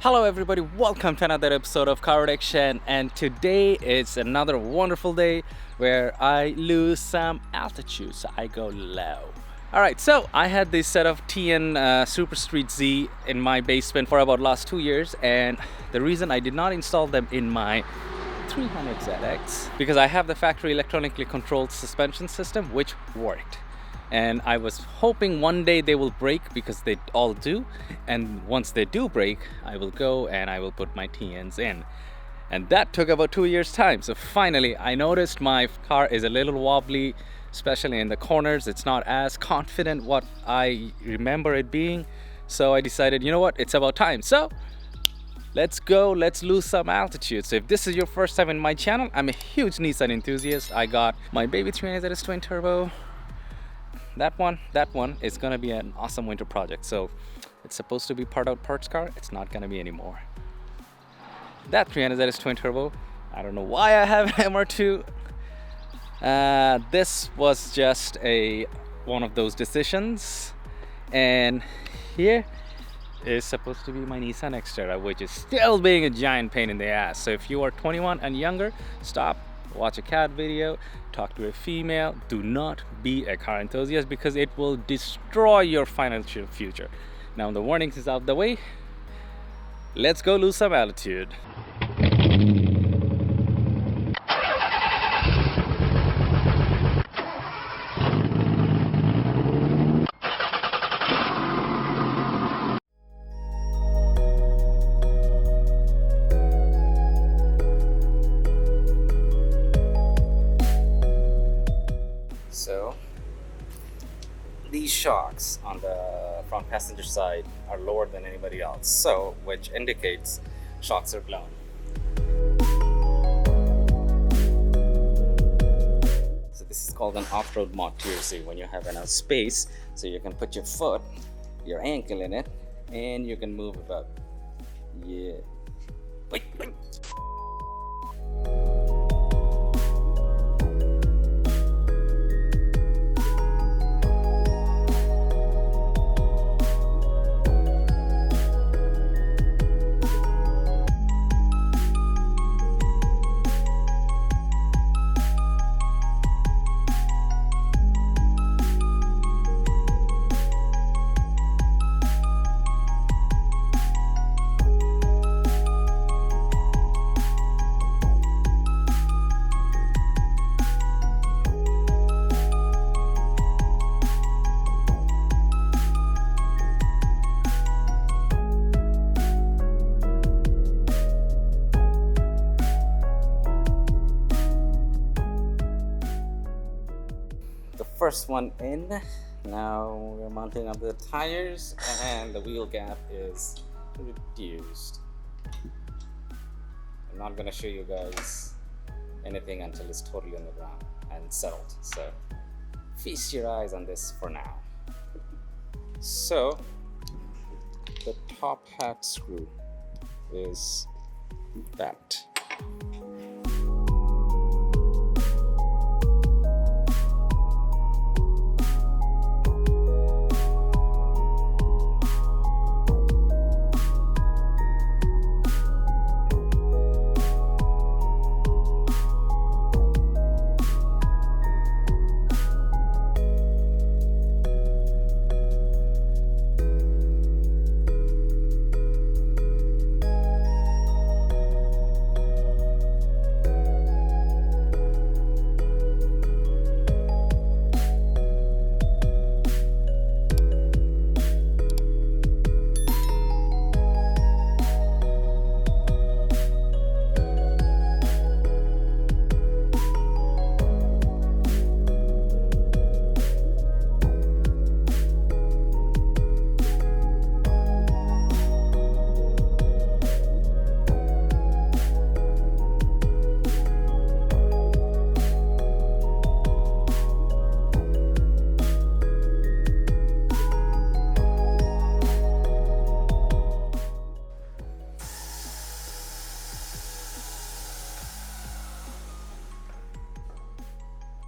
Hello everybody, welcome to another episode of Car Addiction, and today is another wonderful day where I lose some altitude, so I go low. Alright, so I had this set of TN Super Street Z in my basement for about last 2 years, and the reason I did not install them in my 300ZX because I have the factory electronically controlled suspension system which worked. And I was hoping one day they will break because they all do, and once they do break I will go and I will put my TNs in, and that took about 2 years time. So finally I noticed my car is a little wobbly, especially in the corners. It's not as confident what I remember it being, so I decided, you know what, it's about time. So let's go, let's lose some altitude. So if this is your first time in my channel, I'm a huge Nissan enthusiast. I got my baby 300ZX twin turbo. That one is gonna be an awesome winter project. So it's supposed to be part out parts car. It's not gonna be anymore. That 300ZX twin turbo, I don't know why I have an MR2. This was just one of those decisions, and here is supposed to be my Nissan Xterra, which is still being a giant pain in the ass. So if you are 21 and younger, stop, watch a cat video, talk to a female. Do not be a car enthusiast because it will destroy your financial future. Now the warnings is out the way. Let's go lose some altitude. So these shocks on the front passenger side are lower than anybody else, so which indicates shocks are blown. So this is called an off-road mod tier C, when you have enough space so you can put your foot, your ankle in it, and you can move about. Yeah. Wait. First one in. Now we're mounting up the tires and the wheel gap is reduced. I'm not going to show you guys anything until it's totally on the ground and settled, so feast your eyes on this for now. So the top hat screw is that.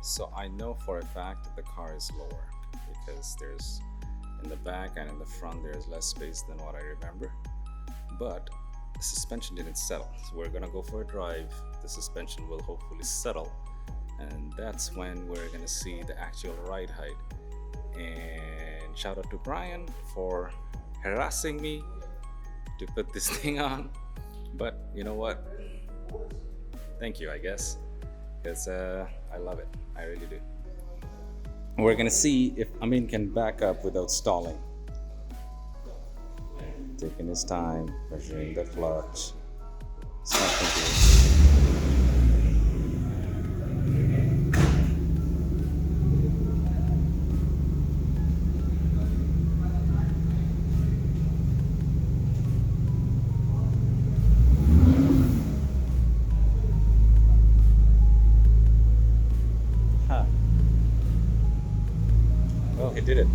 So I know for a fact that the car is lower because there's in the back and in the front there's less space than what I remember. But the suspension didn't settle. So we're gonna go for a drive. The suspension will hopefully settle, and that's when we're gonna see the actual ride height. And shout out to Brian for harassing me to put this thing on, but you know what, thank you, I guess, because I love it. I really do. We're gonna see if Amin can back up without stalling. Taking his time, measuring the clutch. It's not confusing. Huh. Well, he did it.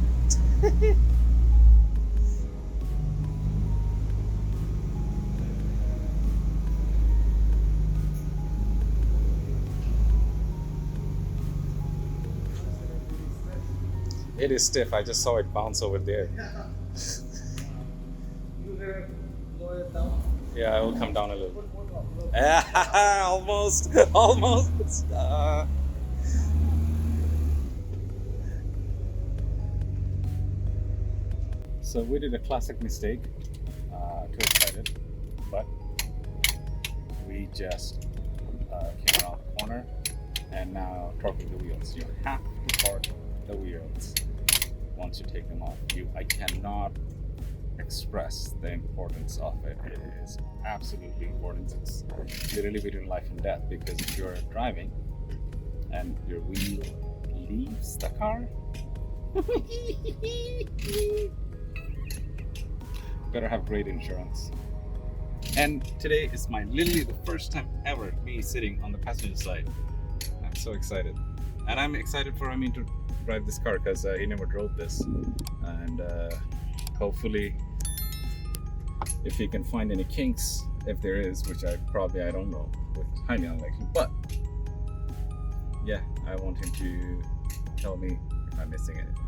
It is stiff. I just saw it bounce over there. You gonna lower it down? Yeah, I will come down a little. Almost, almost. So we did a classic mistake. Too excited, but we just came around the corner and now torquing the wheels. You have to torque the wheels once you take them off. I cannot express the importance of it. It is absolutely important. It's literally between life and death, because if you're driving and your wheel leaves the car, better have great insurance. And today is literally the first time ever me sitting on the passenger side. I'm so excited, and I'm excited for Amin to drive this car, because he never drove this, and hopefully if he can find any kinks, if there is, which I don't know, with highly unlikely, but yeah, I want him to tell me if I'm missing anything.